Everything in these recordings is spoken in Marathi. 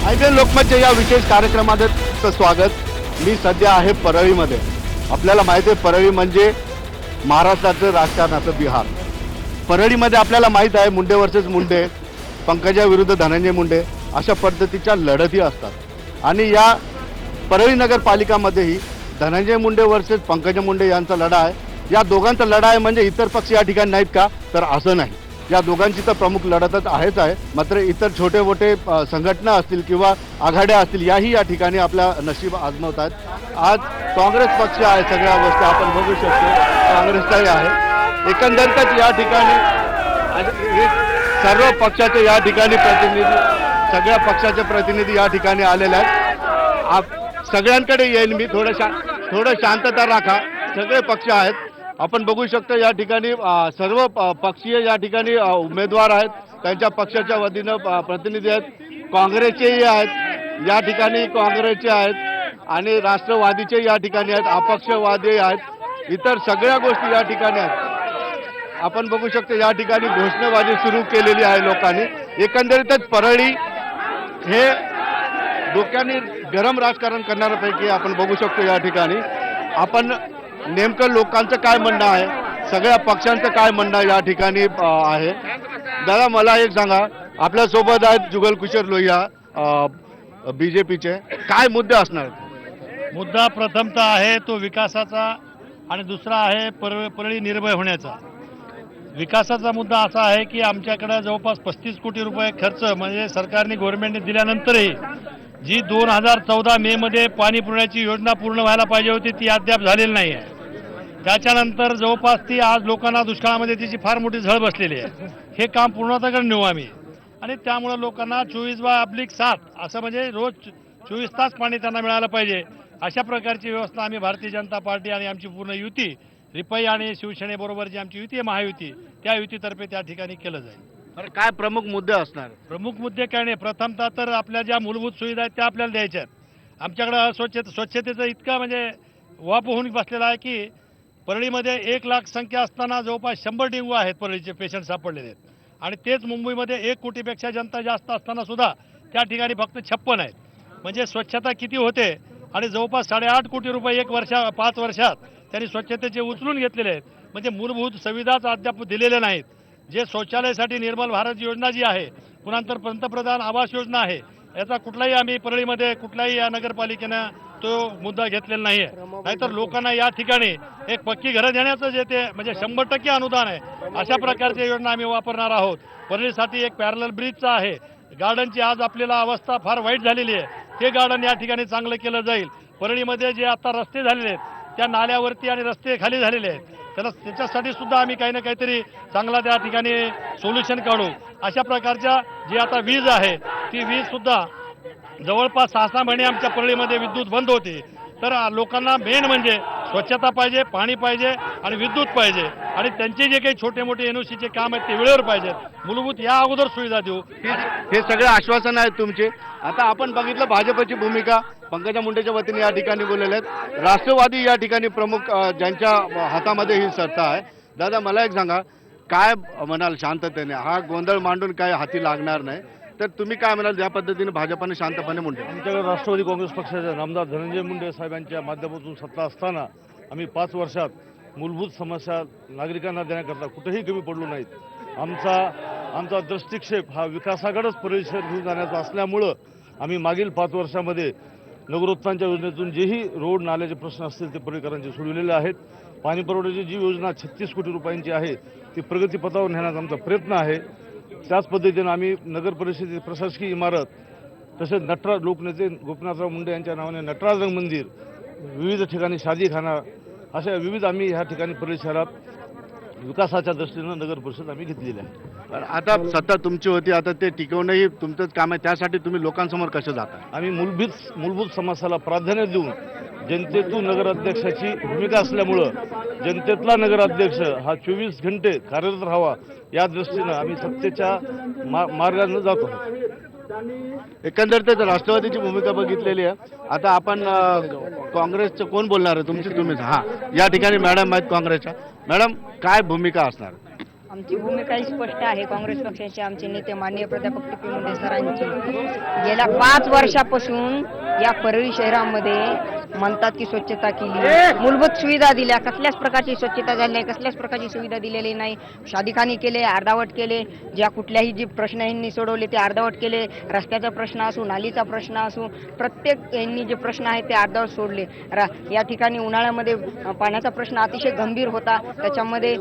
IPN लोकमतच्या या विशेष कार्यक्रमाचं स्वागत। मी सध्या आहे परळीमध्ये। आपल्याला माहिती आहे परळी म्हणजे महाराष्ट्राचं राजकारणाचं बिहार। परळीमध्ये आपल्याला माहित आहे मुंडे वर्सेस मुंडे, पंकजा विरुद्ध धनंजय मुंडे अशा पद्धतीच्या लढती असतात आणि या परळी नगरपालिकामध्येही धनंजय मुंडे वर्सेस पंकजा मुंडे यांचा लढा आहे। या दोघांचा लढा आहे म्हणजे इतर पक्ष या ठिकाणी नाहीत का, तर असं नाही। या दोघांची तर प्रमुख लढतच आहेच आहे, मात्र इतर छोटे मोठे संघटना असतील किंवा आघाड्या असतील याही या ठिकाणी आपला नशीब आजमावत आहेत। आज काँग्रेस पक्ष आहे, सगळ्या गोष्टी आपण बघू शकतो काँग्रेसचाही आहे। एकंदरीतच या ठिकाणी सर्व पक्षाचे या ठिकाणी प्रतिनिधी, सगळ्या पक्षाचे प्रतिनिधी या ठिकाणी आलेले आहेत। सगळ्यांकडे येईल मी, थोडं शांतता राखा। सगळे पक्ष आहेत, आपण बघू शकतो या ठिकाणी सर्व पक्षीय या ठिकाणी उमेदवार आहेत, त्यांच्या पक्षाच्या वतीनं प्रतिनिधी आहेत। काँग्रेसचेही आहेत या ठिकाणी, काँग्रेसचे आहेत आणि राष्ट्रवादीचे या ठिकाणी आहेत, अपक्षवादी आहेत, इतर सगळ्या गोष्टी या ठिकाणी आहेत। आपण बघू शकतो या ठिकाणी घोषणाबाजी सुरू केलेली आहे लोकांनी। एकंदरीतच परळी हे डोक्याने गरम राजकारण करणाऱ्यापैकी आपण बघू शकतो या ठिकाणी। आपण नेमकं लोकांचं काय म्हणणं आहे, सगळ्या पक्षांचं काय म्हणणं या ठिकाणी आहे। दादा मला एक सांगा, आपल्या सोबत आहेत जुगलकिशोर लोहिया BJPचे, काय मुद्दे असणार? मुद्दा प्रथमतः आहे तो विकासाचा आणि दुसरा आहे परळी निर्भय होण्याचा। विकासाचा मुद्दा असा आहे की आमच्याकडे जवळपास 35 कोटी रुपये खर्च म्हणजे सरकारने गव्हर्नमेंटने दिल्यानंतरही जी 2014 मे मध्ये पाणी पुरवण्याची योजना पूर्ण व्हायला पाहिजे होती ती अद्याप झालेली नाही आहे। त्याच्यानंतर जवळपास ती आज लोकांना दुष्काळामध्ये तिची फार मोठी झळ बसलेली आहे। हे काम पूर्णत्वाकडे नेऊ आम्ही आणि त्यामुळे लोकांना 24/7 असं म्हणजे रोज 24 तास पाणी त्यांना मिळालं पाहिजे अशा प्रकारची व्यवस्था आम्ही भारतीय जनता पार्टी आणि आमची पूर्ण युती रिपाई आणि शिवसेनेबरोबर जी आमची युती आहे महायुती, त्या युतीतर्फे त्या ठिकाणी केलं जाईल। काय प्रमुख मुद्दे असणार? प्रमुख मुद्दे काय नाही, प्रथमतः तर आपल्या ज्या मूलभूत सुविधा आहेत त्या आपल्याला द्यायच्या आहेत। आमच्याकडं स्वच्छतेचं इतकं म्हणजे वाप होऊन बसलेला आहे की परळीमध्ये 1 लाख संख्या असताना जवळपास 100 डेंगू आहेत परळीचे पेशंट सापडलेले आहेत आणि तेच मुंबईमध्ये 1 कोटीपेक्षा जनता जास्त असताना सुद्धा त्या ठिकाणी फक्त 56 आहेत। म्हणजे स्वच्छता किती होते आणि जवळपास 8.5 कोटी रुपये 5 वर्षात त्यांनी स्वच्छतेचे उचलून घेतलेले आहेत। म्हणजे मूलभूत सुविधाच अद्याप दिलेल्या नाहीत। जे शौचालयासाठी निर्मल भारत योजना जी आहे, पुन्हा पंतप्रधान आवास योजना आहे, याचा कुठलाही आम्ही परळीमध्ये कुठल्याही या नगरपालिकेनं तो मुद्दा घेतलेला नाही आहे। नाहीतर लोकांना या ठिकाणी एक पक्की घरं देण्याचं जे ते म्हणजे 100% अनुदान आहे, अशा प्रकारच्या योजना आम्ही वापरणार आहोत। परळीसाठी एक पॅरलल ब्रिजचा आहे, गार्डनची आज आपल्याला अवस्था फार वाईट झालेली आहे, ते गार्डन या ठिकाणी चांगलं केलं जाईल। परळीमध्ये जे आता रस्ते झालेले आहेत त्या नाल्यावरती आणि रस्ते खाली झालेले आहेत, त्याच्यासाठी सुद्धा आम्ही काही ना काहीतरी चांगला त्या ठिकाणी सोल्युशन काढू। अशा प्रकारच्या जी आता वीज आहे ती वीज सुद्धा जवळपास 6 महिने आमच्या परळीमध्ये विद्युत बंद होती। तर लोकांना मेन म्हणजे स्वच्छता पाहिजे, पाणी पाहिजे आणि विद्युत पाहिजे आणि त्यांचे जे काही छोटे मोठे NOCचे काम आहेत ते वेळेवर पाहिजेत। मूलभूत या अगोदर सुविधा देऊ, हे सगळे आश्वासन आहेत तुमचे। आता आपण बघितलं भाजपची भूमिका पंकजा मुंडेच्या वतीने या ठिकाणी बोललेले आहेत, राष्ट्रवादी या ठिकाणी प्रमुख ज्यांच्या हातामध्ये ही सत्ता आहे। दादा मला एक सांगा, काय म्हणाल शांततेने? हा गोंधळ मांडून काय हाती लागणार नाही, तर तुम्ही काय म्हणाल ज्या पद्धतीने भाजपाने शांतपणे मुंडे? आमच्याकडे राष्ट्रवादी काँग्रेस पक्षाचे नामदार धनंजय मुंडे साहेबांच्या माध्यमातून सत्ता असताना आम्ही 5 वर्षात मूलभूत समस्या नागरिकांना देण्याकरता कुठेही कमी पडलो नाहीत। आमचा दृष्टिक्षेप हा विकासाकडेच परिसर घेऊन जाण्याचा असल्यामुळं आम्ही मागील 5 वर्षामध्ये नगरोत्थानच्या योजनेतून जेही रोड नाल्याचे प्रश्न असतील ते परळीकरांचे सोडविलेले आहेत। पाणी पुरवठ्याची जी योजना 36 कोटी रुपयांची आहे ती प्रगतीपथावर नेण्याचा आमचा प्रयत्न आहे। त्याच पद्धतीनं आम्ही नगर परिषदेची प्रशासकीय इमारत, तसेच नटराज लोकनेते गोपीनाथराव मुंडे यांच्या नावाने नटराज रंग मंदिर, विविध ठिकाणी शादीखाना, अशा विविध आम्ही ह्या ठिकाणी परळी शहरात विकासाच्या दृष्टीनं नगर परिषद आम्ही घेतलेली आहे। आता सत्ता तुमची होती, आता ते टिकवणंही तुमचंच काम आहे, त्यासाठी तुम्ही लोकांसमोर कसं जाता? आम्ही मूलभूत समस्याला प्राधान्य देऊन जनतेतून नगराध्यक्षाची भूमिका असल्यामुळं जनतेतला नगराध्यक्ष हा 24 घंटे कार्यरत राहावा या दृष्टीनं आम्ही सत्तेच्या मार्गाने जातो। एकंदरीत राष्ट्रवादीची भूमिका बघितलेली आहे। आता आपण काँग्रेसचं कोण बोलणार आहे? तुम्हीच। हा या ठिकाणी मॅडम आहेत काँग्रेसच्या। मॅडम काय भूमिका असणार? आमची भूमिका ही स्पष्ट आहे. काँग्रेस पक्षाचे आमचे नेते माननीय प्राध्यापक टी.पी. मुंडे सरांची गेल्या 5 वर्षापासून या परळी शहरामध्ये म्हणतात की स्वच्छता केली, मूलभूत सुविधा दिल्या, कसल्याच प्रकारची स्वच्छता झाली नाही, कसल्याच प्रकारची सुविधा दिलेली नाही. शादिखाने केले, अर्धावट केले, ज्या कुठल्याही जे प्रश्न यांनी सोडवले ते अर्धावट केले. रस्त्याचा प्रश्न असो, नालीचा प्रश्न असो, प्रत्येक यांनी जे प्रश्न आहेत ते अर्धावट सोडले. या ठिकाणी उन्हाळ्यामध्ये पाण्याचा प्रश्न अतिशय गंभीर होता. त्याच्यामध्ये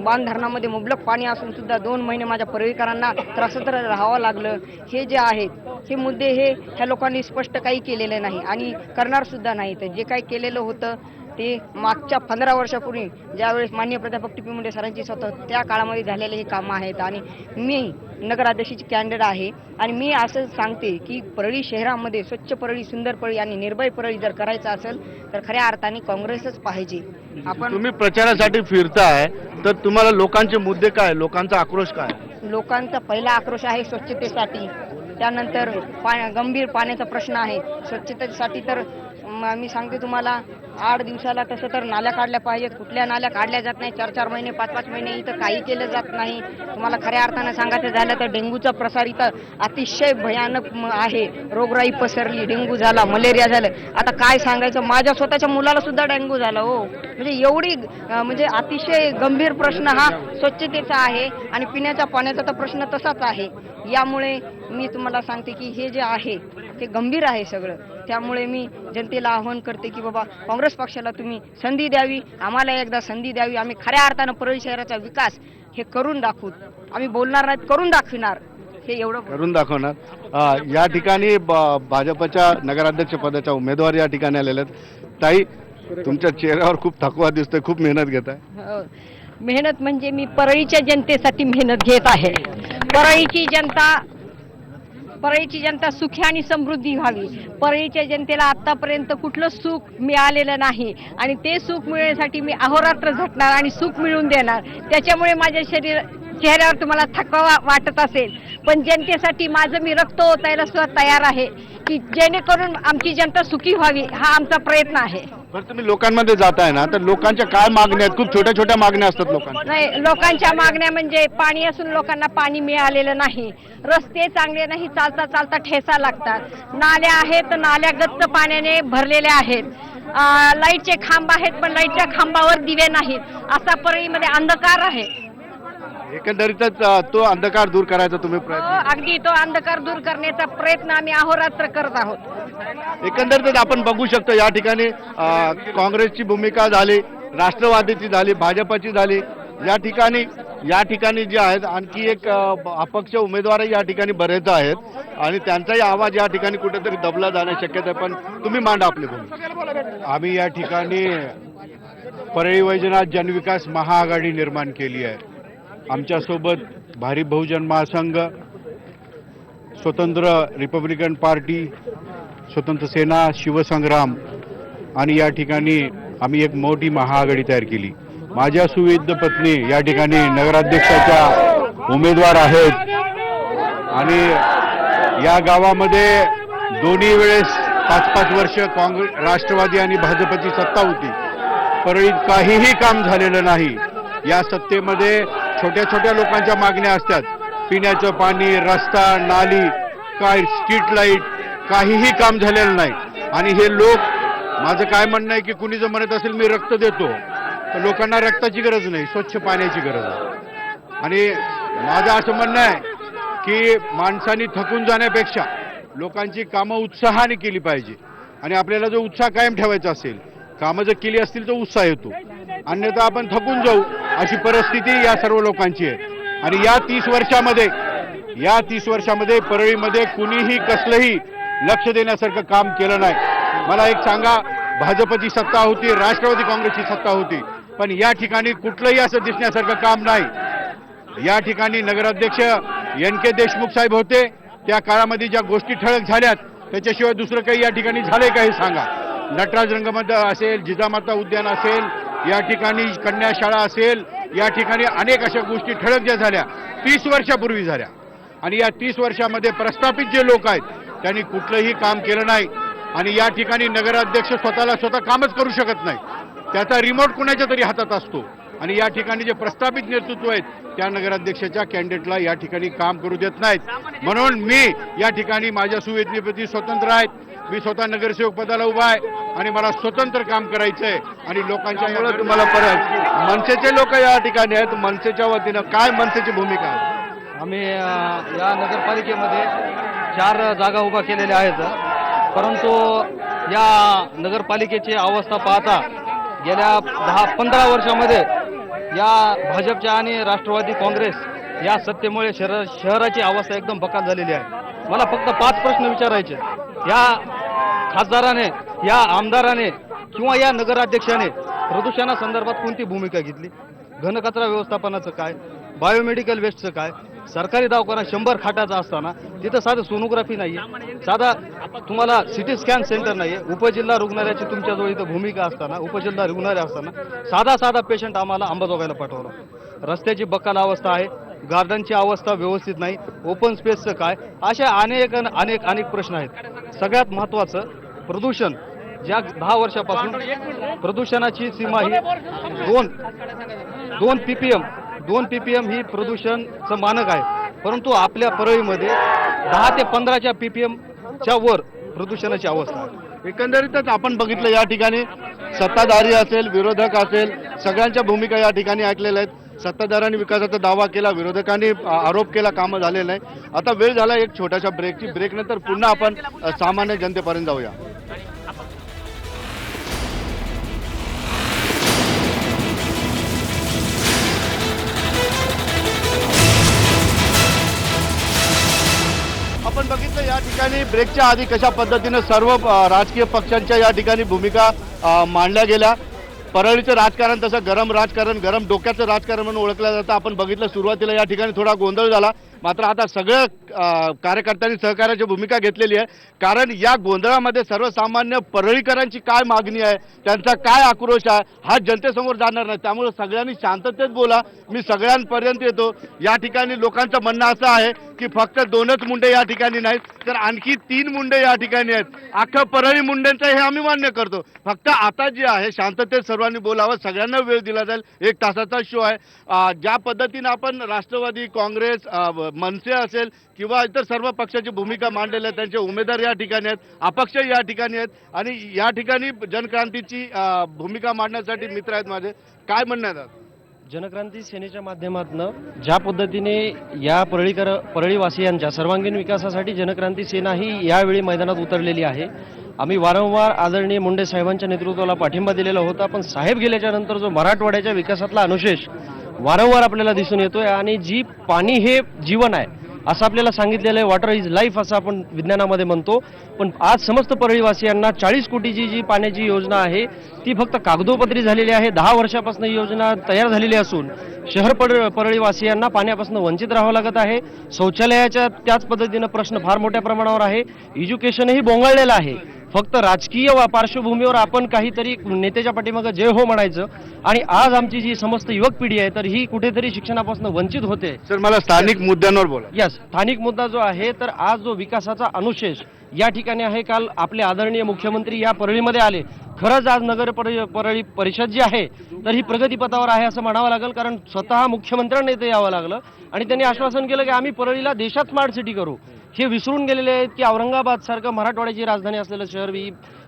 बांध धरणामध्ये मुबलक पाणी असून सुद्धा 2 महिने माझ्या परळीकरांना त्रासात राहावं लागलं. हे जे आहेत हे मुद्दे ह्या लोकांनी स्पष्ट काही केलेले नाही आणि करणार सुद्धा नाही. तर जे काही केलेलं होतं ते मागच्या 15 वर्षापूर्वी ज्यावेळेस माननीय प्राध्यापक टी.पी. मुंडे सरांची स्वतः त्या काळामध्ये झालेले हे कामं आहेत. आणि मी नगराध्यक्षाची कॅन्डिडेट आहे आणि मी असं सांगते की परळी शहरामध्ये स्वच्छ परळी, सुंदर परळी आणि निर्भय परळी जर करायचं असेल तर खऱ्या अर्थाने काँग्रेसच पाहिजे. आपण तुम्ही प्रचारासाठी फिरताय तर तुम्हाला लोकांचे मुद्दे काय, लोकांचा आक्रोश काय? लोकांचा पहिला आक्रोश आहे स्वच्छतेसाठी. त्यानंतर गंभीर पाण्याचा प्रश्न आहे. स्वच्छतेसाठी तर मी सांगते तुम्हाला 8 दिवसाला तसं तर नाल्या काढल्या पाहिजेत. कुठल्या नाल्या काढल्या जात नाही. 4-4 महिने 5-5 महिने इथं काही केलं जात नाही. तुम्हाला खऱ्या अर्थानं सांगायचं झालं तर डेंग्यूचा प्रसार इथं अतिशय भयानक आहे. रोगराई पसरली, डेंग्यू झाला, मलेरिया झालं. आता काय सांगायचं, माझ्या स्वतःच्या मुलाला सुद्धा डेंग्यू झाला हो. म्हणजे एवढी म्हणजे अतिशय गंभीर प्रश्न हा स्वच्छतेचा आहे आणि पिण्याच्या पाण्याचा तर प्रश्न तसाच आहे. यामुळे मी तुम्हाला सांगते की हे जे आहे ते गंभीर आहे सगळं. त्यामुळे मी जनतेला आवाहन करते की बाबा काँग्रेस पक्षाला तुम्ही संधी द्यावी, आम्हाला एकदा संधी द्यावी. आम्ही खऱ्या अर्थानं परळी शहराचा विकास हे करून दाखवू. आम्ही बोलणार नाहीत, करून दाखविणार. हे एवढं करून दाखवणार. या ठिकाणी भाजपच्या नगराध्यक्ष पदाच्या उमेदवार या ठिकाणी आलेले आहेत. ताई, तुमच्या चेहऱ्यावर खूप थकवा दिसतोय, खूप मेहनत घेत आहे. मेहनत म्हणजे मी परळीच्या जनतेसाठी मेहनत घेत आहे. परळीची जनता सुखी आणि समृद्धी व्हावी. परळीच्या जनतेला आतापर्यंत कुठलं सुख मिळालेलं नाही आणि ते सुख मिळण्यासाठी मी अहोरात्र झटणार आणि सुख मिळवून देणार. त्याच्यामुळे माझ्या चेहऱ्यावर तुम्हाला थकवा वाटत असेल, पण जनतेसाठी माझं मी रक्त ओतायला सुद्धा तयार आहे की जेणेकरून आमची जनता सुखी व्हावी. हा आमचा प्रयत्न आहे. बरं, तुम्ही लोकांमध्ये जाताय ना, तर लोकांच्या काय मागण्या आहेत? खूप छोट्या छोट्या मागण्या असतात लोकांच्या. नाही, लोकांच्या मागण्या म्हणजे पाणी असून लोकांना पाणी मिळालेलं नाही, रस्ते चांगले नाही, चालता चालता ठेचा लागतात, नाल्या आहेत, नाल्या गच्च पाण्याने भरलेल्या आहेत, लाईटचे खांब आहेत पण लाईटच्या खांबावर दिवे नाहीत, असा परळीमध्ये अंधकार आहे. एकंदरीतच तो अंधकार दूर करायचा तुम्ही प्रयत्न. अगदी तो अंधकार दूर करण्याचा प्रयत्न आम्ही अहोरात्र करत आहोत. एकंदरीतच आपण बघू शकतो या ठिकाणी काँग्रेसची भूमिका झाली, राष्ट्रवादीची झाली, भाजपची झाली. या ठिकाणी जे आहेत आणखी एक अपक्ष उमेदवारही या ठिकाणी बरेच आहेत आणि त्यांचाही आवाज या ठिकाणी कुठेतरी दबला जाण्याची शक्यता आहे. पण तुम्ही मांडा आपली भूमिका. आम्ही या ठिकाणी परळी वैजनाथ जनविकास महाआघाडी निर्माण केली आहे. आमच्यासोबत भारिप बहुजन महासंघ, स्वतंत्र रिपब्लिकन पार्टी, स्वतंत्र सेना, शिवसंग्राम आणि या ठिकाणी आम्ही एक मोठी महाआघाडी तयार केली. माझ्या सुविध पत्नी या ठिकाणी नगराध्यक्षाच्या उमेदवार आहेत आणि या गावामध्ये दोन्ही वेळेस 5-5 वर्ष काँग्रेस, राष्ट्रवादी आणि भाजपची सत्ता होती. परळीत काहीही काम झालेलं नाही. या सत्तेमध्ये छोट्या छोट्या लोकांच्या मागण्या असतात, पिण्याचं पाणी, रस्ता, नाली, काय स्ट्रीट लाईट, काहीही काम झालेलं नाही. आणि हे लोक, माझं काय म्हणणं आहे की कुणी जर म्हणत असेल मी रक्त देतो, तर लोकांना रक्ताची गरज नाही, स्वच्छ पाण्याची गरज आहे. आणि माझं असं म्हणणं आहे की माणसांनी थकून जाण्यापेक्षा लोकांची कामं उत्साहाने केली पाहिजे. आणि आपल्याला जो उत्साह कायम ठेवायचा असेल, कामं जर केली असतील तर उत्साह येतो, अन्यथा आपण थकून जाऊ अशी परिस्थिती या सर्व लोकांची आहे. आणि या 30 वर्षामध्ये परळीमध्ये कुणीही कसलंही लक्ष देण्यासारखं काम केलं नाही. मला एक सांगा, भाजपची सत्ता होती, राष्ट्रवादी काँग्रेसची सत्ता होती, पण या ठिकाणी कुठलंही असं दिसण्यासारखं काम नाही. या ठिकाणी नगराध्यक्ष NK देशमुख साहेब होते, त्या काळामध्ये ज्या गोष्टी ठळक झाल्यात त्याच्याशिवाय दुसरं काही या ठिकाणी झालंय का हे सांगा. नटराज रंगमंच असेल, जिजामाता उद्यान असेल, या ठिकाणी कन्या शाळा असेल, या ठिकाणी अनेक अशा गोष्टी ठळक ज्या झाल्या 30 वर्षापूर्वी झाल्या. आणि या 30 वर्षामध्ये प्रस्थापित जे लोक आहेत त्यांनी कुठलंही काम केलं नाही. आणि या ठिकाणी नगराध्यक्ष स्वतः कामच करू शकत नाही, त्याचा रिमोट कुणाच्या तरी हातात असतो. आणि या ठिकाणी जे प्रस्थापित नेतृत्व आहेत त्या नगराध्यक्षाच्या कॅन्डिडेटला या ठिकाणी काम करू देत नाहीत. म्हणून मी या ठिकाणी माझ्या सुवेदनेप्रती स्वतंत्र आहेत. मी स्वतः नगरसेवक पदाला उभा आहे आणि मला स्वतंत्र काम करायचं आहे आणि लोकांच्या त्यामुळे तुम्हाला परत मनसेचे लोक या ठिकाणी आहेत. मनसेच्या वतीनं काय मनसेची भूमिका आहे? आम्ही या नगरपालिकेमध्ये 4 जागा उभा केलेल्या आहेत, परंतु या नगरपालिकेची अवस्था पाहता गेल्या 10-15 वर्षामध्ये या भाजपच्या आणि राष्ट्रवादी काँग्रेस या सत्तेमुळे शहराची अवस्था एकदम बकाल झालेली आहे. मला फक्त 5 प्रश्न विचारायचे. या खासदाराने, या आमदाराने किंवा या नगराध्यक्षाने प्रदूषणासंदर्भात कोणती भूमिका घेतली? घनकचरा व्यवस्थापनाचं काय? बायोमेडिकल वेस्टचं काय? सरकारी दवाखाना 100 खाटाचा असताना तिथं साधं सोनोग्राफी नाही आहे, साधा तुम्हाला सिटी स्कॅन सेंटर नाही आहे, उपजिल्हा रुग्णालयाची तुमच्याजवळ इथं भूमिका असताना, उपजिल्हा रुग्णालय असताना साधा पेशंट आम्हाला अंबाजोगाईला पाठवला. रस्त्याची बकाल अवस्था आहे, गार्डनची अवस्था व्यवस्थित नाही, ओपन स्पेसचं काय, असे अनेक प्रश्न आहेत. सगळ्यात महत्त्वाचं प्रदूषण. ज्या 10 वर्षापासून प्रदूषणाची सीमा ही 2 ppm ही प्रदूषणचं मानक आहे, परंतु आपल्या परळीमध्ये 10 ते 15च्या ppmच्या वर प्रदूषणाची अवस्था आहे. एकंदरीतच आपण बघितलं या ठिकाणी सत्ताधारी असेल, विरोधक असेल, सगळ्यांच्या भूमिका या ठिकाणी ऐकलेल्या आहेत. सत्ताधाऱ्यांनी विकासाचा दावा केला, विरोधकांनी आरोप केला, कामं झालेलं नाही. आता वेळ झाला एक छोट्याशा ब्रेकची. ब्रेकनंतर पुन्हा आपण सामान्य जनतेपर्यंत जाऊया. आपण बघितलं या ठिकाणी ब्रेकच्या आधी कशा पद्धतीने सर्व राजकीय पक्षांच्या या ठिकाणी भूमिका मांडल्या गेल्या. परळीचं राजकारण तसं गरम राजकारण, गरम डोक्याचं राजकारण म्हणून ओळखलं जातं. आपण बघितलं सुरुवातीला या ठिकाणी थोडा गोंधळ झाला, मात्र आता सगळं कार्यकर्त्यांनी सहकार्याची भूमिका घेतलेली आहे. कारण या गोंधळामध्ये सर्वसामान्य परळीकरांची काय मागणी आहे, त्यांचा काय आक्रोश आहे हा जनतेसमोर जाणार नाही. त्यामुळे सगळ्यांनी शांततेत बोला, मी सगळ्यांपर्यंत येतो. या ठिकाणी लोकांचं म्हणणं असं आहे की फक्त 2च मुंडे या ठिकाणी नाहीत, तर आणखी 3 मुंडे या ठिकाणी आहेत. अख्खं परळी मुंडेंचं हे आम्ही मान्य करतो. फक्त आता जे आहे शांततेत सर्वांनी बोलावं, सगळ्यांना वेळ दिला जाईल. 1 तासाचा शो आहे. ज्या पद्धतीनं आपण राष्ट्रवादी काँग्रेस, मनसे असेल किंवा इतर सर्व पक्षाची भूमिका मांडलेल्या आहेत, त्यांचे उमेदवार या ठिकाणी आहेत, अपक्ष या ठिकाणी आहेत आणि या ठिकाणी जनक्रांतीची भूमिका मांडण्यासाठी मित्र आहेत माझे. काय म्हणणं आहे? जनक्रांती सेनेच्या माध्यमातून ज्या पद्धतीने या परळीवासियांच्या सर्वांगीण विकासासाठी जनक्रांती सेना ही यावेळी मैदानात उतरलेली आहे. आम्ही वारंवार आदरणीय मुंडे साहेबांच्या नेतृत्वाला पाठिंबा दिलेला होता, पण साहेब गेल्याच्या नंतर जो मराठवाड्याच्या विकासातला अनुशेष वारंवार आपल्याला दिसून येतोय आणि जी पाणी हे जीवन आहे असं आपल्याला सांगितलेलं आहे. वॉटर इज लाईफ असं आपण विज्ञानामध्ये म्हणतो, पण आज समस्त परळीवासियांना 40 कोटीची जी पाण्याची योजना आहे ती फक्त कागदोपत्री झालेली आहे. 10 वर्षापासून ही योजना तयार झालेली असून शहर परळीवासियांना पाण्यापासून वंचित राहावं लागत आहे. शौचालयाच्या त्याच पद्धतीनं प्रश्न फार मोठ्या प्रमाणावर आहे. एज्युकेशनही बोंगाळलेलं आहे. फक्त राजकीय पार्श्वभूमीवर आपण काहीतरी नेत्याच्या पाठीमागं जय हो म्हणायचं आणि आज आमची जी समस्त युवक पिढी आहे तर ही कुठेतरी शिक्षणापासून वंचित होते. सर, मला स्थानिक मुद्द्यांवर बोला. यस, स्थानिक मुद्दा जो आहे तर आज जो विकासाचा अनुशेष या ठिकाणी आहे, काल आपले आदरणीय मुख्यमंत्री या परळीमध्ये आले. खरंच आज परळी परिषद जी आहे तर ही प्रगतीपथावर आहे असं म्हणावं लागेल, कारण स्वतः मुख्यमंत्र्यांना इथे यावं लागलं आणि त्यांनी आश्वासन केलं की आम्ही परळीला देशात स्मार्ट सिटी करू. हे विसरून गेलेले आहेत की औरंगाबाद सारखं मराठवाड्याची राजधानी असलेलं शहर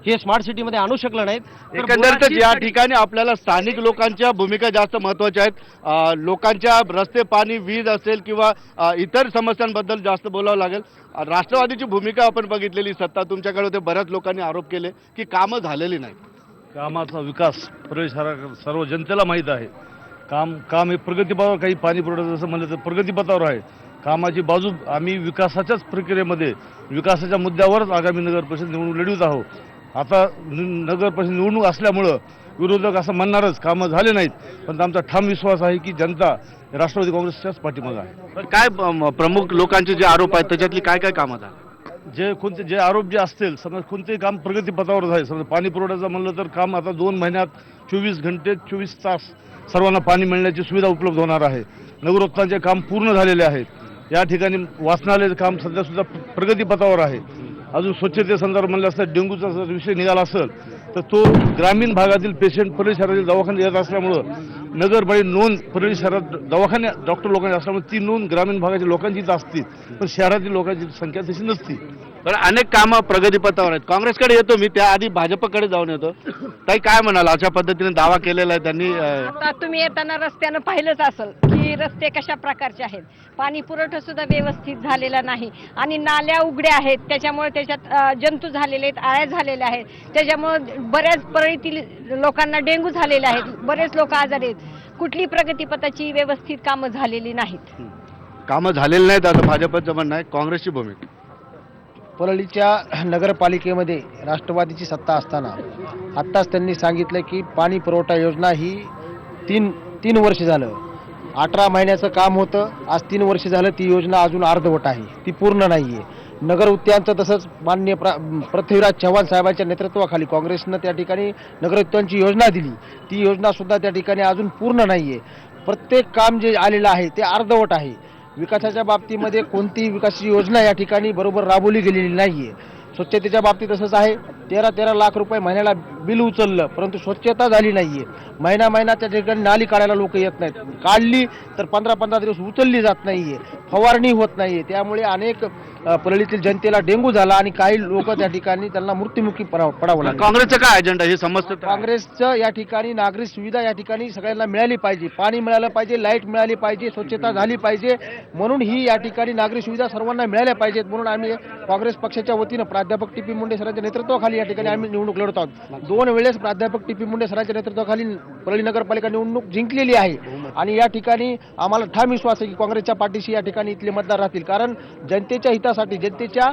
हे स्मार्ट सिटीमध्ये आणू शकलं नाहीत. एकंदरीतच या ठिकाणी आपल्याला स्थानिक लोकांच्या भूमिका जास्त महत्वाच्या आहेत. लोकांच्या रस्ते, पाणी, वीज असेल किंवा इतर समस्यांबद्दल जास्त बोलावं लागेल. राष्ट्रवादीची भूमिका आपण बघितलेली, सत्ता तुमच्याकडे होते, बऱ्याच लोकांनी आरोप केले की कामं झालेली नाही. कामाचा विकास परळी सर्व जनतेला माहीत आहे. काम हे प्रगतीपथावर, काही पाणी पुरवठा जसं म्हणलं तर प्रगतीपथावर आहे. कामाची बाजू आम्ही विकासाच्याच प्रक्रियेमध्ये, विकासाच्या मुद्द्यावरच आगामी नगर परिषद निवडणूक लढवत आहोत. आता नगर परिषद निवडणूक असल्यामुळं विरोधक असं म्हणणारच कामं झाले नाहीत, पण आमचा ठाम विश्वास आहे की जनता राष्ट्रवादी काँग्रेसच्याच पाठीमागं आहे. पण काय प्रमुख लोकांचे जे आरोप आहेत त्याच्यातली काय काय कामं झाली? जे आरोप जे असतील, समजा कोणतेही काम प्रगतीपथावर आहे. समजा पाणी पुरवठ्याचं म्हणलं तर काम आता 2 महिन्यात 24 घंटे 24 तास सर्वांना पाणी मिळण्याची सुविधा उपलब्ध होणार आहे. नगरोत्थानाचे काम पूर्ण झालेले आहेत. या ठिकाणी वाचनालयाचं काम सध्यासुद्धा प्रगतीपथावर आहे. अजून स्वच्छतेसंदर्भात म्हणलं असतं, डेंग्यूचा जर विषय निघाला असेल तर तो ग्रामीण भागातील पेशंट परळी शहरातील दवाखान्यात येत असल्यामुळं नगरपालिका नोंद परळी शहरात दवाखान्या डॉक्टर लोकांची असल्यामुळे ती नोंद ग्रामीण भागाच्या लोकांची इथं असते, पण शहरातील लोकांची संख्या तशी नसती. तर अनेक कामं प्रगतीपथावर आहेत. काँग्रेसकडे येतो मी, त्याआधी भाजपकडे जाऊन येतो. ताई काय म्हणाल, अशा पद्धतीने दावा केलेला आहे त्यांनी आता तुम्ही येताना रस्त्यानं पाहिलंच असेल की रस्ते कशा प्रकारचे आहेत. पाणी पुरवठा सुद्धा व्यवस्थित झालेला नाही आणि नाल्या उघड्या आहेत, त्याच्यामुळे त्याच्यात जंतू झालेले आहेत, आळ्या झालेल्या आहेत. त्याच्यामुळे बऱ्याच परळीतील लोकांना डेंग्यू झालेले आहेत, बरेच लोक आजारी आहेत. कुठली प्रगतीपथाची व्यवस्थित कामं झालेली नाहीत. कामं झालेली नाहीत असं भाजपचं म्हणणं आहे. काँग्रेसची भूमिका परळीच्या नगरपालिकेमध्ये राष्ट्रवादीची सत्ता असताना आत्ताच त्यांनी सांगितलं की पाणी पुरवठा योजना ही तीन वर्ष झालं, 18 महिन्याचं काम होतं. आज 3 वर्ष झालं ती योजना अजून अर्धवट आहे, ती पूर्ण नाही आहे. नगर उद्यानचं तसंच माननीय पृथ्वीराज चव्हाण साहेबांच्या नेतृत्वाखाली काँग्रेसनं त्या ठिकाणी नगर उद्यानची योजना दिली, ती योजनासुद्धा त्या ठिकाणी अजून पूर्ण नाही आहे. प्रत्येक काम जे आलेलं आहे ते अर्धवट आहे. विकासाच्या बाबतीमध्ये कोणतीही विकासाची योजना या ठिकाणी बरोबर राबवली गेलेली नाही आहे. स्वच्छतेच्या बाबतीत तसंच आहे. 13 लाख रुपये महिन्याला बिल उचललं, परंतु स्वच्छता झाली नाही आहे. महिना त्या ठिकाणी नाली काढायला लोक येत नाहीत, काढली तर 15 दिवस उचलली जात नाही आहे, फवारणी होत नाही आहे. त्यामुळे अनेक परळीतील जनतेला डेंग्यू झाला आणि काही लोक त्या ठिकाणी त्यांना मृत्युमुखी पडावं लागलं. काँग्रेसचं काय अजेंडा हे समजतं? काँग्रेसचं या ठिकाणी नागरिक सुविधा या ठिकाणी सगळ्यांना मिळाली पाहिजे, पाणी मिळालं पाहिजे, लाईट मिळाली पाहिजे, स्वच्छता झाली पाहिजे. म्हणून ही या ठिकाणी नागरिक सुविधा सर्वांना मिळाल्या पाहिजेत. म्हणून आम्ही काँग्रेस पक्षाच्या वतीनं प्राध्यापक टी.पी. मुंडे सरांच्या नेतृत्वाखाली या ठिकाणी आम्ही निवडणूक लढत आहोत. 2 वेळेस प्राध्यापक टी.पी. मुंडे सरांच्या नेतृत्वाखाली परळी नगरपालिका निवडणूक जिंकलेली आहे आणि या ठिकाणी आम्हाला ठाम विश्वास आहे की काँग्रेसच्या पाठीशी या ठिकाणी इथले मतदार राहतील. कारण जनतेच्या हितासाठी, जनतेच्या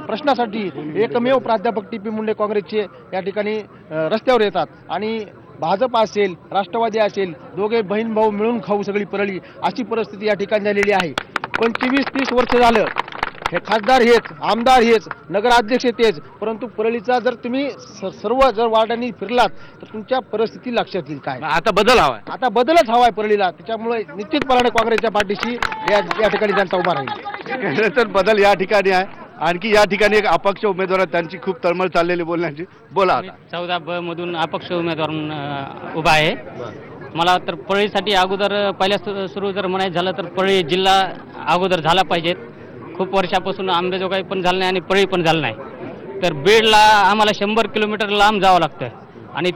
प्रश्नासाठी एकमेव प्राध्यापक टी.पी. मुंडे काँग्रेसचे या ठिकाणी रस्त्यावर येतात आणि भाजप असेल, राष्ट्रवादी असेल, दोघे बहीण भाऊ मिळून खाऊ सगळी परळी, अशी परिस्थिती या ठिकाणी झालेली आहे. 25-30 वर्ष झालं हे खासदार हेच, आमदार हेच, नगराध्यक्ष तेच, परंतु परळीचा जर तुम्ही सर्व जर वार्डांनी फिरलात तर तुमच्या परिस्थिती लक्षात येईल. काय आता बदल हवाय, आता बदलच हवाय परळीला. त्याच्यामुळे निश्चितपणे काँग्रेसच्या पाठीशी या ठिकाणी जनता उभा राहील. तर बदल या ठिकाणी आहे. आणखी या ठिकाणी एक अपक्ष उमेदवार आहे, त्यांची खूप तळमळ चाललेली बोलण्याची. बोला आता. 14 मधून अपक्ष उमेदवार म्हणून उभा आहे. मला तर परळीसाठी अगोदर पहिल्या सुरू जर म्हणायचं झालं तर परळी जिल्हा अगोदर झाला पाहिजेत. खूप वर्षापासून अंबेजोगाई पण झालं नाही आणि परळी पण झालं नाही. तर बीडला आम्हाला 100 किलोमीटर लांब जावं लागतं आणि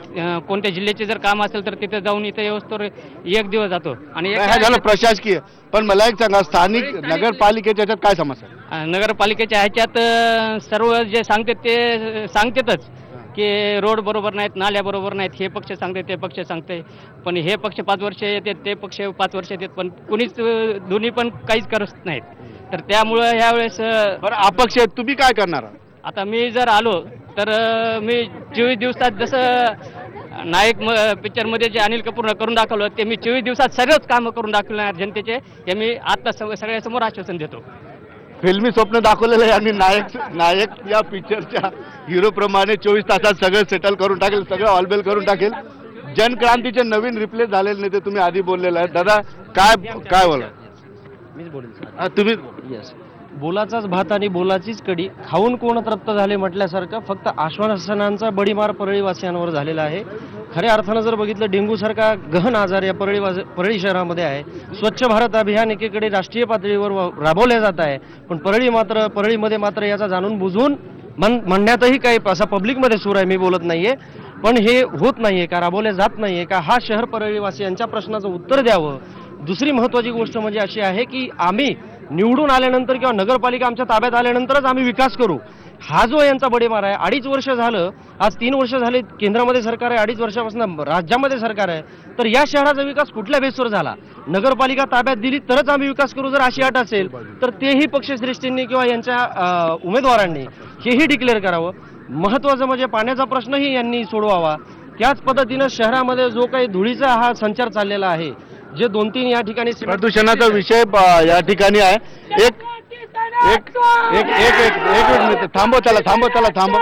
कोणत्या जिल्ह्याचे जर काम असेल तर तिथे जाऊन इथे येऊस्तोवर 1 दिवस जातो. आणि हे झालं प्रशासकीय, पण मला एक सांगा, स्थानिक नगरपालिकेच्या ह्याच्यात काय समस्या आहे? नगरपालिकेच्या ह्याच्यात सर्व जे सांगते ते सांगतातच की रोड बरोबर नाहीत, नाल्या बरोबर नाहीत. हे पक्ष सांगते, ते पक्ष सांगते, पण हे पक्ष 5 वर्ष येतात, ते पक्ष 5 वर्ष येतात, पण कुणीच दोन्ही पण काहीच करत नाहीत. तर त्यामुळं ह्यावेळेस बरं, अपक्ष आहेत, तुम्ही काय करणार? आता मी जर आलो तर मी 24 दिवसात जसं नायक पिक्चरमध्ये जे अनिल कपूरनं करून दाखवलं ते मी 24 दिवसात सर्वच कामं करून दाखवणार जनतेचे, हे मी आता सगळ्यासमोर आश्वासन देतो. फिल्मी स्वप्न दाखवलेलं आहे आणि नायक या पिक्चरच्या हिरोप्रमाणे 24 तासात सगळं सेटल करून टाकेल, सगळं ऑलबेल करून टाकेल. जनक्रांतीचे नवीन रिप्लेस झालेले नेते तुम्ही आधी बोललेला आहे. दादा काय बोला? मीच बोलेल. तुम्ही येस, बोलाचाच भात आणि बोलाचीच कडी, खाऊन कोण तृप्त झाले म्हटल्यासारखं फक्त आश्वासनांचा बडीमार परळीवासियांवर झालेला आहे. खऱ्या अर्थानं जर बघितलं, डेंग्यूसारखा गहन आजार या परळी शहरामध्ये आहे. स्वच्छ भारत अभियान एकीकडे राष्ट्रीय पातळीवर राबवले जात आहे, पण परळीमध्ये मात्र याचा जाणून बुजून म्हणण्यातही काही असा पब्लिकमध्ये सूर आहे, मी बोलत नाहीये, पण हे होत नाहीये का, राबवले जात नाहीये का, हा शहर परळीवासियांच्या प्रश्नाचं उत्तर द्यावं. दुसरी महत्त्वाची गोष्ट म्हणजे अशी आहे की आम्ही निवडून आल्यानंतर किंवा नगरपालिका आमच्या ताब्यात आल्यानंतरच आम्ही विकास करू, हा जो यांचा बडेमार आहे. 2.5 वर्ष झालं, आज 3 वर्ष झाले केंद्रामध्ये सरकार आहे, 2.5 वर्षापासून राज्यामध्ये सरकार आहे. तर या शहराचा विकास कुठल्या बेसवर झाला? नगरपालिका ताब्यात दिली तरच आम्ही विकास करू जर अशी अट असेल तर तेही पक्षश्रेष्ठींनी किंवा यांच्या उमेदवारांनी हेही डिक्लेअर करावं. महत्त्वाचं म्हणजे पाण्याचा प्रश्नही यांनी सोडवावा. त्याच पद्धतीनं शहरामध्ये जो काही धुळीचा हा संचार चाललेला आहे, जे 2-3 या ठिकाणी प्रदूषणाचा विषय या ठिकाणी आहे. एक मिनिट थांबव.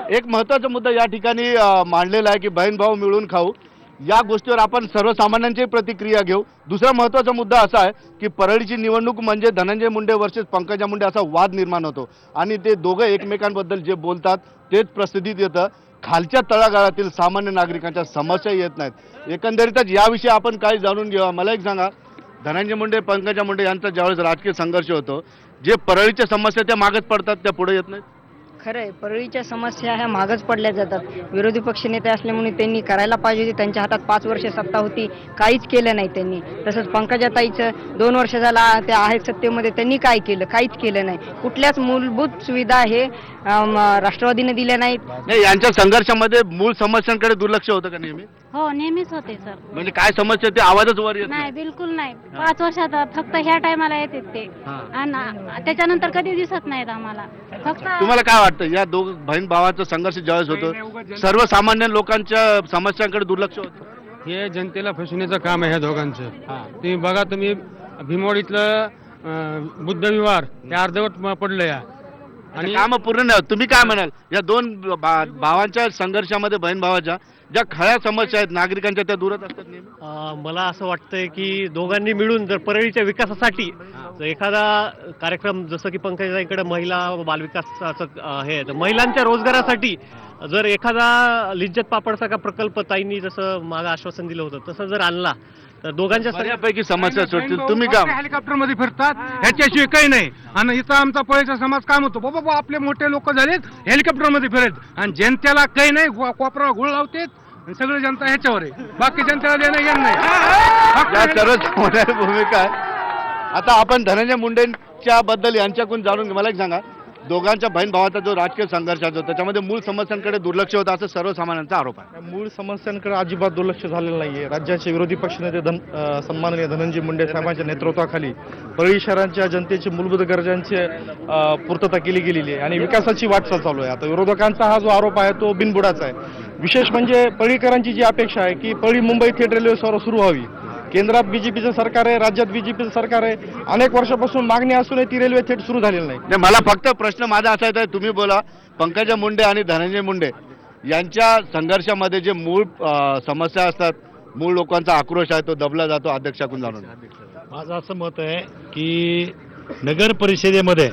एक महत्वाचा मुद्दा या ठिकाणी मांडलेला आहे की बहीण भाऊ मिळून खाऊ. या गोष्टीवर आपण सर्वसामान्यांची प्रतिक्रिया घेऊ. दुसरा महत्त्वाचा मुद्दा असा आहे की परळीची निवडणूक म्हणजे धनंजय मुंडे वर्सेस पंकजा मुंडे असा वाद निर्माण होतो आणि ते दोघं एकमेकांबद्दल जे बोलतात तेच प्रसिद्धीत येतं. खालच्या तळागाळातील सामान्य नागरिकांच्या समस्या येत नाहीत. एकंदरीतच याविषयी आपण काही जाणून घेऊया. मला एक सांगा, धनंजय मुंडे, पंकजा मुंडे यांचा ज्यावेळेस राजकीय संघर्ष होतो, जे परळीच्या समस्या त्या मागच पडतात, त्या पुढे येत नाहीत. खरं आहे, परळीच्या समस्या ह्या मागच पडल्या जातात. विरोधी पक्षनेते असल्यामुळे त्यांनी करायला पाहिजे होती. त्यांच्या हातात 5 वर्ष सत्ता होती, काहीच केलं नाही त्यांनी. तसंच पंकजाताईचं 2 वर्ष झाला त्या आहेत सत्तेमध्ये, त्यांनी काय केलं? काहीच केलं नाही. कुठल्याच मूलभूत सुविधा हे राष्ट्रवादीने दिल्या नाहीत. नाही, यांच्या संघर्षामध्ये मूळ समस्यांकडे दुर्लक्ष होतं का नेहमी? हो, नेहमीच होते सर. म्हणजे काय समस्या ते आवाजच वर येत नाही, बिलकुल नाही. 5 वर्षात फक्त ह्या टायमाला येते ते, आणि त्याच्यानंतर कधी दिसत नाहीत आम्हाला. फक्त तुम्हाला काय वाटतं, या बहीण भावाचा संघर्ष ज्यावेळेस होतो, सर्वसामान्य लोकांच्या समस्यांकडे दुर्लक्ष होतं? हे जनतेला फसवण्याचं काम आहे ह्या दोघांचं. तुम्ही बघा, तुम्ही भीमवाडीतलं बुद्ध विहार हे अर्धवट पडलं या, आणि काम पूर्ण नाही होत. तुम्ही काय म्हणाल, या दोन भावांच्या संघर्षामध्ये, बहीण भावाच्या ज्या खऱ्या समस्या आहेत नागरिकांच्या, त्या दूरच असतात नेहमी? मला असं वाटतंय की दोघांनी मिळून जर परळीच्या विकासासाठी जर एखादा कार्यक्रम, जसं की पंकजाताईंकडे महिला बालविकासाचं हे आहे, तर महिलांच्या रोजगारासाठी जर एखादा लिज्जत पापडसारखा प्रकल्प ताईंनी जसं मागं आश्वासन दिलं होतं तसं जर आणला तर दोघांच्या बऱ्यापैकी समस्या सुटतील. तुम्ही काय हेलिकॉप्टर मध्ये फिरतात, ह्याच्याशिवाय काही नाही. आणि इथं आमचा पळीचा समाज काम होतो, बाबा आपले मोठे लोक झालेत हेलिकॉप्टर मध्ये फिरत, आणि जनतेला काही नाही, कोपराला गुळ लावतेत, आणि सगळी जनता ह्याच्यावर आहे, बाकी जनतेला देणं घेणं नाही. या सर्वच भूमिका आहे. आता आपण धनंजय मुंडेंच्या बद्दल यांच्याकडून जाणून घेऊ. मला एक सांगा, दोघांच्या बहीण भावाचा जो राजकीय संघर्ष होतो त्याच्यामध्ये मूळ समस्यांकडे दुर्लक्ष होतं असं सर्वसामान्यांचा आरोप आहे. मूळ समस्यांकडे अजिबात दुर्लक्ष झालेलं नाहीये. राज्याचे विरोधी पक्षनेते सन्माननीय धनंजय मुंडे साहेबांच्या नेतृत्वाखाली परळी शहरांच्या जनतेची मूलभूत गरजांची पूर्तता केली गेलेली आहे आणि विकासाची वाटचाल चालू आहे. आता विरोधकांचा हा जो आरोप आहे तो बिनबुडाचा आहे. विशेष म्हणजे परळीकरांची जी अपेक्षा आहे की परळी मुंबई थेट रेल्वे सुरू व्हावी. केंद्रात बीजेपीचं सरकार आहे, राज्यात बीजेपीचं सरकार आहे. अनेक वर्षापासून मागणी असूनही ती रेल्वे थेट सुरू झालेली नाही. मला फक्त प्रश्न माझा असा आहे, तुम्ही बोला, पंकजा मुंडे आणि धनंजय मुंडे यांच्या संघर्षामध्ये जे मूळ समस्या असतात, मूळ लोकांचा आक्रोश आहे, तो दबला जातो. अध्यक्षाकडून जाणून माझं असं मत आहे की नगर परिषदेमध्ये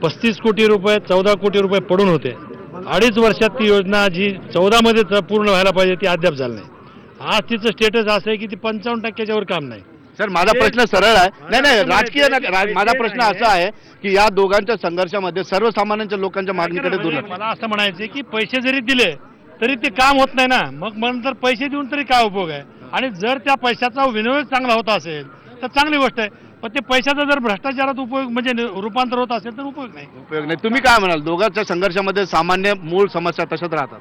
35 कोटी रुपये 14 कोटी रुपये पडून होते. 2.5 वर्षात ती योजना जी 14 मध्ये पूर्ण व्हायला पाहिजे ती अद्याप झाली नाही. आज तिचं स्टेटस असं आहे की ती 55% वर काम नाही. सर, माझा प्रश्न सरळ आहे. नाही, राजकीय माझा प्रश्न असा आहे की या दोघांच्या संघर्षामध्ये सर्वसामान्यांच्या लोकांच्या मागणीकडे दुर्लक्ष. मला असं म्हणायचं की पैसे जरी दिले तरी ते काम होत नाही ना. मग नंतर पैसे देऊन तरी काय उपयोग आहे? आणि जर त्या पैशाचा विनियोग चांगला होत असेल तर चांगली गोष्ट आहे, पण ते पैशाचा जर भ्रष्टाचारात उपयोग म्हणजे रूपांतर होत असेल तर उपयोग नाही. तुम्ही काय म्हणाल, दोघांच्या संघर्षामध्ये सामान्य मूळ समस्या तशाच राहतात?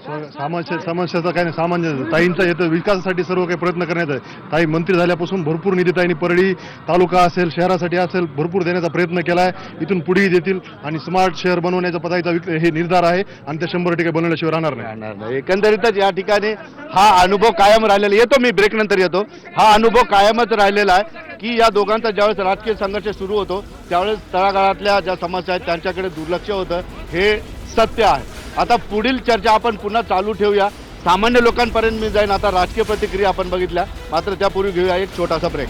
समस्याचा काही नाही. सामान्य ताईंचा येतं विकासासाठी सर्व काही प्रयत्न करण्यात आहे. ताई मंत्री झाल्यापासून भरपूर निधी ताईंनी परळी तालुका असेल, शहरासाठी असेल, भरपूर देण्याचा प्रयत्न केला आहे. इथून पुढेही देतील आणि स्मार्ट शहर बनवण्याचा ताईचा हे निर्धार आहे आणि ते 100% बनवल्याशिवाय राहणार नाही. एकंदरीतच या ठिकाणी हा अनुभव कायम राहिलेला येतो. मी ब्रेक नंतर येतो. हा अनुभव कायमच राहिलेला आहे की या दोघांचा ज्यावेळेस राजकीय संघर्ष सुरू होतो त्यावेळेस तळागाळातल्या ज्या समस्या आहेत त्यांच्याकडे दुर्लक्ष होतं, हे सत्य आहे. आता पुढील चर्चा आपण पुन्हा चालू ठेवूया. सामान्य लोकांपर्यंत मी जाईन. आता राजकीय प्रतिक्रिया आपण बघितल्या, मात्र त्यापूर्वी घेऊया एक छोटासा ब्रेक.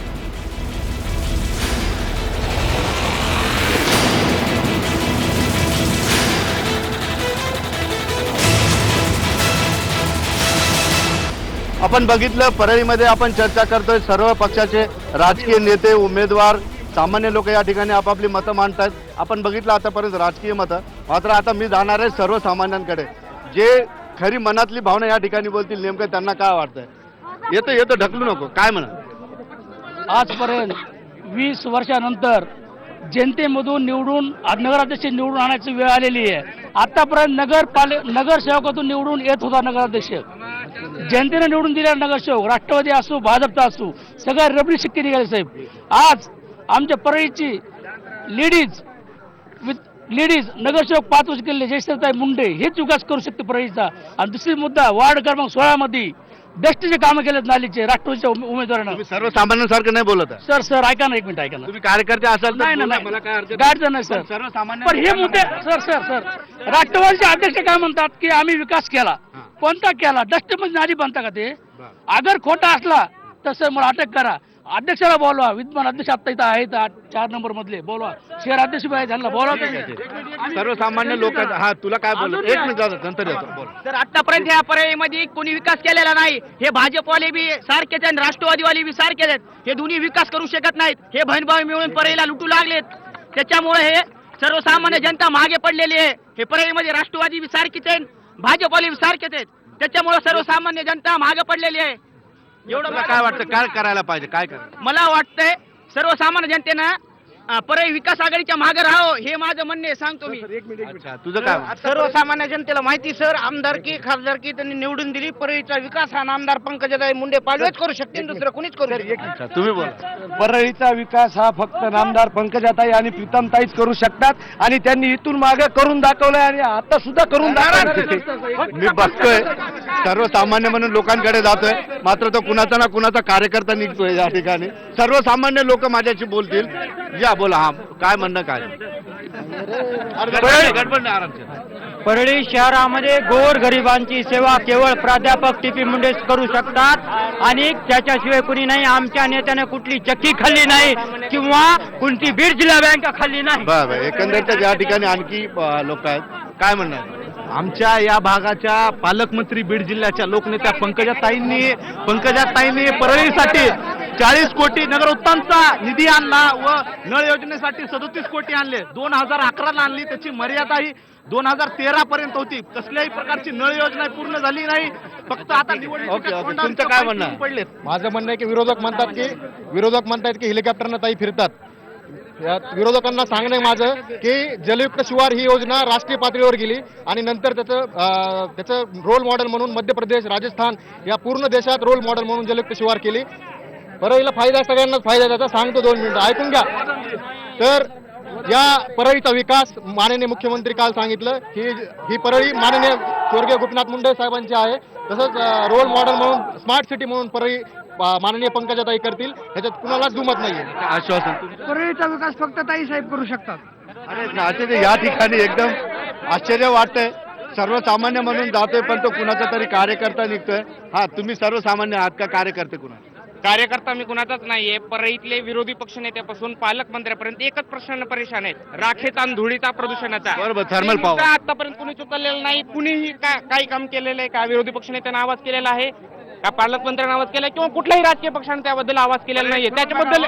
आपण बघितलं, परळीमध्ये आपण चर्चा करतोय. सर्व पक्षाचे राजकीय नेते, उमेदवार, सामान्य लोक या ठिकाणी आपापली मतं मांडतात. आपण बघितलं आतापर्यंत राजकीय मतं. मात्र आता मी जाणार आहे सर्वसामान्यांकडे, जे खरी मनातली भावना या ठिकाणी बोलतील. नेमकं त्यांना काय वाटतंय? येतो ढकलू नको. काय म्हणा, आजपर्यंत 20 वर्षानंतर जनतेमधून निवडून नगराध्यक्ष निवडून आणायची वेळ आलेली आहे. आतापर्यंत नगरसेवकातून निवडून येत होता नगराध्यक्ष. जनतेने निवडून दिलेला नगरसेवक राष्ट्रवादी असो, भाजपचा असो, सगळ्या रबडी शिक्के निघाले साहेब. आज आमच्या परळीची लेडीज नगरसेवक 5 वर्ष केलेले जयश्रीताई मुंडे हेच विकास करू शकते परळीचा. आणि दुसरी मुद्दा, वार्ड क्रमांक 16 मध्ये बेस्टचे कामं केलेत नालीचे राष्ट्रवादीच्या उमेदवारांना. सर्वसामान्यांसारखं नाही बोलत आहे. सर ऐका ना, एक मिनिट ऐका ना. तुम्ही कार्यकर्ते असाल तर नाही मला काय अर्थ गाडचं नाही सर. सर्वसामान्य. पण हे मुद्दे सर राष्ट्रवादीचे अध्यक्ष काय म्हणतात की आम्ही विकास केला. कोणता केला? डस्टमध्ये नाली बांधता का ते? अगर खोटा असला तर सर मला अटक करा. अध्यक्षाला बोलवा, विद्यमान अध्यक्ष आता इथं आहेत 4 नंबर मधले, बोलवा. शहर अध्यक्ष बाहेर झाला, बोलवा त्यांनी. सर्वसामान्य लोक हा तुला काय बोल एक मिनिट झालं नंतर येतो बोल. तर आतापर्यंत या परळीमध्ये कोणी विकास केलेला नाही. हे भाजपवाले बी सारखेच आणि राष्ट्रवादीवाले बी सारखेच आहेत. हे दोन्ही विकास करू शकत नाहीत. हे बहीणभाऊ मिळून परळीला लुटू लागलेत. त्याच्यामुळे हे सर्वसामान्य जनता मागे पडलेली आहे. हे परळीमध्ये राष्ट्रवादी बी सारखीच आहेत, भाजपवाले बी सारखेच आहेत. त्याच्यामुळे सर्वसामान्य जनता मागे पडलेली आहे. तुला काय वाटतं काय करायला पाहिजे काय करायला? मला वाटतंय सर्वसामान्य जनतेनं परळी विकास आघाडीच्या मागे राहावं, हे माझं म्हणणे आहे, सांगतो मी. अच्छा तुझं काय म्हणणं? सर्वसामान्य जनतेला माहिती सर, आमदारकी खासदारकी त्यांनी निवडून दिली. परळीचा विकास हा आमदार पंकजाताई मुंडे पालवेच करू शकतील, दुसरं कोणीच करू शकत नाही. अच्छा तुम्ही बोला. परळीचा विकास हा फक्त नामदार पंकजाताई आणि प्रीतमताईच करू शकतात आणि त्यांनी इथून मागे करून दाखवलंय आणि आता सुद्धा करून दाखवणार. मी बघतोय सर्वसामान्य म्हणून लोकांकडे जातोय, मात्र तो कुणाचा ना कुणाचा कार्यकर्ता निघतोय या ठिकाणी. सर्वसामान्य लोक माझ्याशी बोलतील. या बोला. हा काय म्हणणं काय? गडबड नाही, आराम से. परळी शहरामध्ये गोर गरिबांची सेवा केवळ प्राध्यापक टी.पी. मुंडेच करू शकतात आणि त्याच्याशिवाय कुणी नाही. आमच्या नेत्याने कुठली चक्की खाल्ली नाही किंवा कोणती बीड जिल्हा बँक खाल्ली नाही. बरं एकंदरीत या ठिकाणी आणखी लोक आहेत. काय म्हणणं आहे? आमच्या या भागाच्या पालकमंत्री बीड जिल्ह्याच्या लोकनेत्या पंकजाताईंनी परळीसाठी 40 कोटी नगर उत्थानचा निधी आणला व नळ योजनेसाठी 37 कोटी आणले. 2011ला आणली, त्याची मर्यादा ही 2013 पर्यंत होती. कसल्याही प्रकारची नळ योजना पूर्ण झाली नाही. फक्त आता तुमचं काय म्हणणं आहे? पडलेत. माझं म्हणणं आहे की विरोधक म्हणतात की हेलिकॉप्टरनं ताई फिरतात. या विरोधकांना सांगणं आहे माझं की जलयुक्त शिवार ही योजना राष्ट्रीय पातळीवर गेली आणि नंतर त्याचं रोल मॉडेल म्हणून मध्य प्रदेश, राजस्थान या पूर्ण देशात रोल मॉडेल म्हणून जलयुक्त शिवार केली. परळीला फायदा सगळ्यांनाच फायदा त्याचा. सांगतो 2 मिनिटं ऐकून घ्या. तर या परळीचा विकास माननीय मुख्यमंत्री काल सांगितलं की ही परळी माननीय स्वर्गीय गोपीनाथ मुंडे साहेबांची आहे. तसंच रोल मॉडेल म्हणून स्मार्ट सिटी म्हणून परळी माननीय पंकजाताई करतील, ह्याच्यात कुणालाच दुमत नाहीये. आश्वासन. परळीचा विकास फक्त ताई साहेब करू शकतात. अरे आश्चर्य या ठिकाणी एकदम आश्चर्य वाटतंय. सर्वसामान्य म्हणून जातोय पण तो कुणाचा तरी कार्यकर्ता निघतोय. हा तुम्ही सर्वसामान्य आहात का कार्यकर्ते कुणा? कार्यकर्ता मी कुणाचाच नाहीये. परळीतले विरोधी पक्षनेत्यापासून पालकमंत्र्यापर्यंत एकच प्रश्न परेशान आहेत, राखेचा आणि धुळीचा, प्रदूषणाचा. बरोबर. थर्मल पॉवर आतापर्यंत कुणीच उचललेलं नाही. कुणीही काही काम केलेलं आहे का? विरोधी पक्षनेत्यानं आवाज केलेला आहे का? पालकमंत्र्यांनी आवाज केला किंवा कुठल्याही राजकीय पक्षाने त्याबद्दल आवाज केलेला नाहीये. त्याच्याबद्दल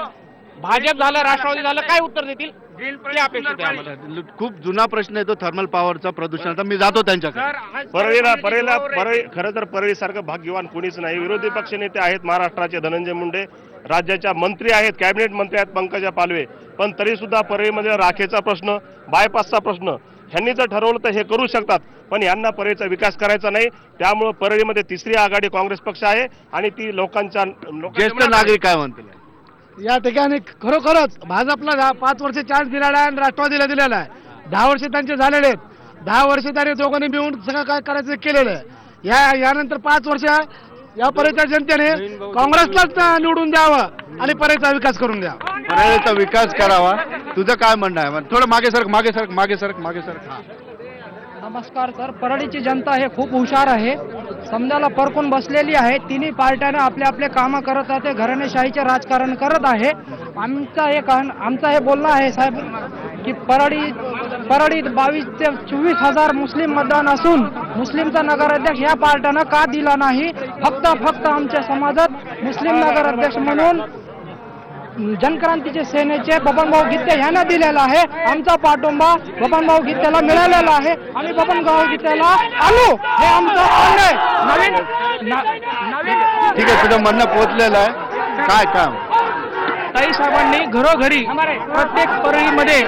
भाजप झालं, राष्ट्रवादी झालं, काय उत्तर देतील? अपेक्षित आहे आम्हाला. खूप जुना प्रश्न आहे तो थर्मल पॉवरचा, प्रदूषणाचा. मी जातो त्यांच्याकडे. परळी खरं तर परळीसारखं भाग्यवान कोणीच नाही. विरोधी पक्षनेते आहेत महाराष्ट्राचे धनंजय मुंडे, राज्याच्या मंत्री आहेत, कॅबिनेट मंत्री आहेत पंकजा पालवे, पण तरी सुद्धा परळीमध्ये राखेचा प्रश्न, बायपासचा प्रश्न ह्यांनी जर ठरवलं तर हे करू शकतात, पण यांना परळीचा विकास करायचा नाही. त्यामुळे परळीमध्ये तिसरी आघाडी काँग्रेस पक्ष आहे आणि ती लोकांच्या ज्येष्ठ नागरिक काय म्हणतील? या ठिकाणी खरोखरच भाजपला 5 वर्ष चान्स दिलेला आहे आणि राष्ट्रवादीला दिलेला आहे. 10 वर्ष त्यांचे झालेले आहेत. 10 वर्ष त्यांनी दोघांनी मिळून सगळं काय करायचं केलेलं आहे. यानंतर 5 वर्ष या परळीच्या जनतेने काँग्रेसलाच निवडून द्यावं आणि परळीचा विकास करून द्यावा. परळीचा विकास करावा. तुझं काय म्हणणं आहे? थोडं मागे सरक. हा. नमस्कार सर. परळीची जनता हे खूप हुशार आहे, समजायला परकून बसलेली आहे. तिन्ही पार्ट्यानं आपले आपले कामं करत आहे, घराणेशाहीचे राजकारण करत आहे. आमचं हे बोलणं आहे साहेब की परळीत 22 ते 24 हजार मुस्लिम मतदान असून मुस्लिमचा नगराध्यक्ष या पार्ट्यानं का दिला नाही? फक्त आमच्या समाजात मुस्लिम नगराध्यक्ष म्हणून जनक्रांतीचे सेनेचे बबनभाऊ गित्ते यांना दिलेला आहे. आमचा पाठिंबा बबनभाऊ गित्तेला मिळालेला आहे. आम्ही बबनभाऊ गित्तेला आलो, हे आमचं म्हणणं आहे. ठीक आहे, तुझं म्हणणं पोहोचलेलं आहे. काय काम? ताई साहेबांनी घरोघरी प्रत्येक परळीमध्ये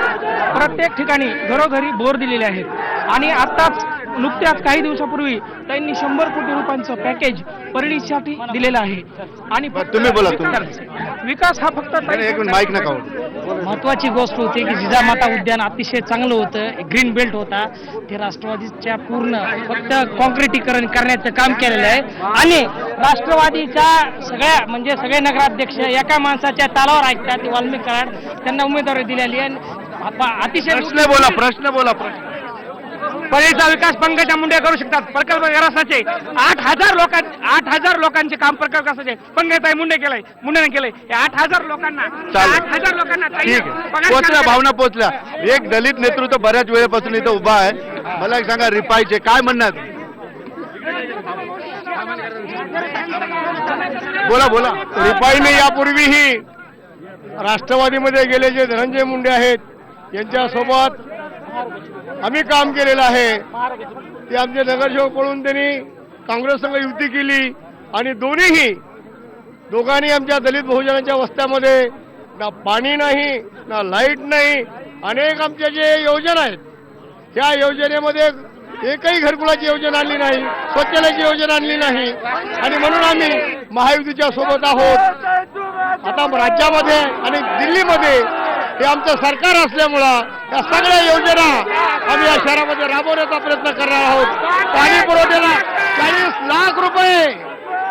प्रत्येक ठिकाणी घरोघरी बोर दिलेले आहेत आणि आताच नुकत्याच काही दिवसापूर्वी त्यांनी 100 कोटी रुपयांचं पॅकेज परळीसाठी दिलेलं आहे. आणि तुम्ही बोला. विकास हा फक्त माईक नका. महत्वाची गोष्ट होती की जिजामाता उद्यान अतिशय चांगलं होतं, ग्रीन बेल्ट होता. ते राष्ट्रवादीच्या पूर्ण फक्त कॉन्क्रिटीकरण करण्याचं काम केलेलं आहे आणि राष्ट्रवादीच्या सगळे नगराध्यक्ष एका माणसाच्या तालावर ऐकतात. वाल्मिक कराड त्यांना उमेदवारी दिलेली आहे. अतिशय प्रश्न बोला. परळीचा विकास पंकजा मुंडे करू शकतात. प्रकल्प विकासाचे 8,000 लोकांचे काम प्रकल्प विकासाचे पंकजाताई मुंडेने केलंय. 8,000 लोकांना चालेल. 8,000 लोकांना ठीक आहे, पोचल्या, भावना पोचल्या. एक दलित नेतृत्व बऱ्याच वेळेपासून इथं उभा आहे. मला एक सांगा, रिपाईचे काय म्हणणार? बोला. रिपाईने यापूर्वीही राष्ट्रवादीमध्ये गेले जे धनंजय मुंडे आहेत यांच्यासोबत आम्ही काम केलेलं आहे. ते आमचे नगरसेवक पळून त्यांनी काँग्रेस संघ युती केली आणि दोघांनी आमच्या दलित बहुजनांच्या वस्त्यामध्ये ना पाणी नाही, ना लाईट नाही. अनेक आमच्या जे योजना आहेत त्या योजनेमध्ये एकही घरकुलाची योजना आणली नाही, शौचालयाची योजना आणली नाही. आणि म्हणून आम्ही महायुतीच्या सोबत आहोत. आता राज्यामध्ये आणि दिल्लीमध्ये हे आमचं सरकार असल्यामुळं या सगळ्या योजना आम्ही या शहरामध्ये राबवण्याचा प्रयत्न करणार आहोत. पाणी पुरवठ्याला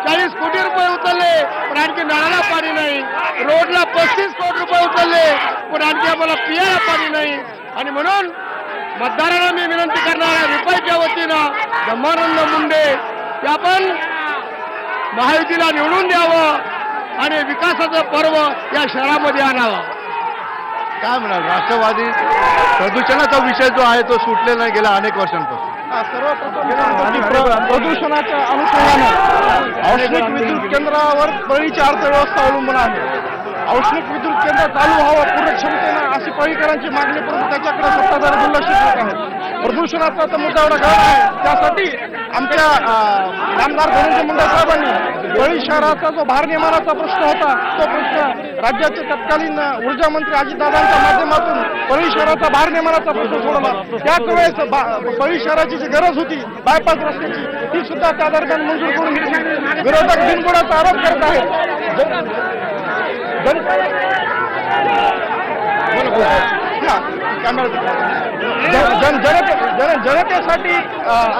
40 कोटी रुपये उचलले, पण आणखी नळाला पाणी नाही. रोडला 35 कोटी रुपये उचलले, पण आणखी आम्हाला पियाला पाणी नाही. आणि म्हणून मतदारांना मी विनंती करणार आहे, रिपाईच्या वतीनं धम्मानंद मुंडे की आपण महायुतीला निवडून द्यावं आणि विकासाचं पर्व या शहरामध्ये आणावं. काय म्हणाल? राष्ट्रवादी प्रदूषणाचा विषय जो आहे तो सुटलेला नाही गेल्या अनेक वर्षांपासून. प्रदूषणाच्या अनुषंगाने औष्णिक विद्युत केंद्रावर परळीची अर्थव्यवस्था अवलंबून आहे. औष्णिक विद्युत केंद्र चालू व्हावं पूर्ण क्षमतेनं अशी परळीकरांची मागणी, परंतु त्याच्याकडे सत्ताधारी दुर्लक्ष करत आहेत. प्रदूषणाचा तर मुद्दा एवढा गळा आहे, त्यासाठी आमच्या आमदार धनंजय मुंडे साहेबांनी परळी शहराचा जो भारनियमनाचा प्रश्न होता तो प्रश्न राज्याचे तत्कालीन ऊर्जा मंत्री अजितदादांच्या माध्यमातून परळी शहराचा भारनियमनाचा प्रश्न सोडवला. त्याच वेळेस परळी शहराची जी गरज होती बायपास रस्त्याची ती सुद्धा त्या दरम्यान मंजूर करून घेतली. विरोधक बिनबुडाचा आरोप करत आहेत. जनतेसाठी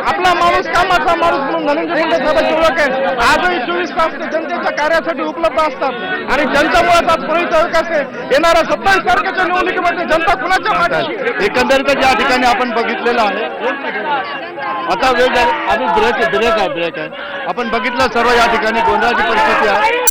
आपला माणूस कामाचा माणूस म्हणून धनंजय मुंडे साहेबांची ओळख आहे. आजही 24 तास ते जनतेच्या कार्यासाठी उपलब्ध असतात आणि त्यांच्यामुळेच आज परळीचा विकास आहे. येणाऱ्या 27 तारखेच्या निवडणुकीमध्ये जनता कुणाच्या पाठीशी? एकंदरीतच या ठिकाणी आपण बघितलेलं आहे. आता वेळ झाली, आम्ही ब्रेक आहे. आपण बघितलं सर्व या ठिकाणी गोंधळाची परिस्थिती आहे.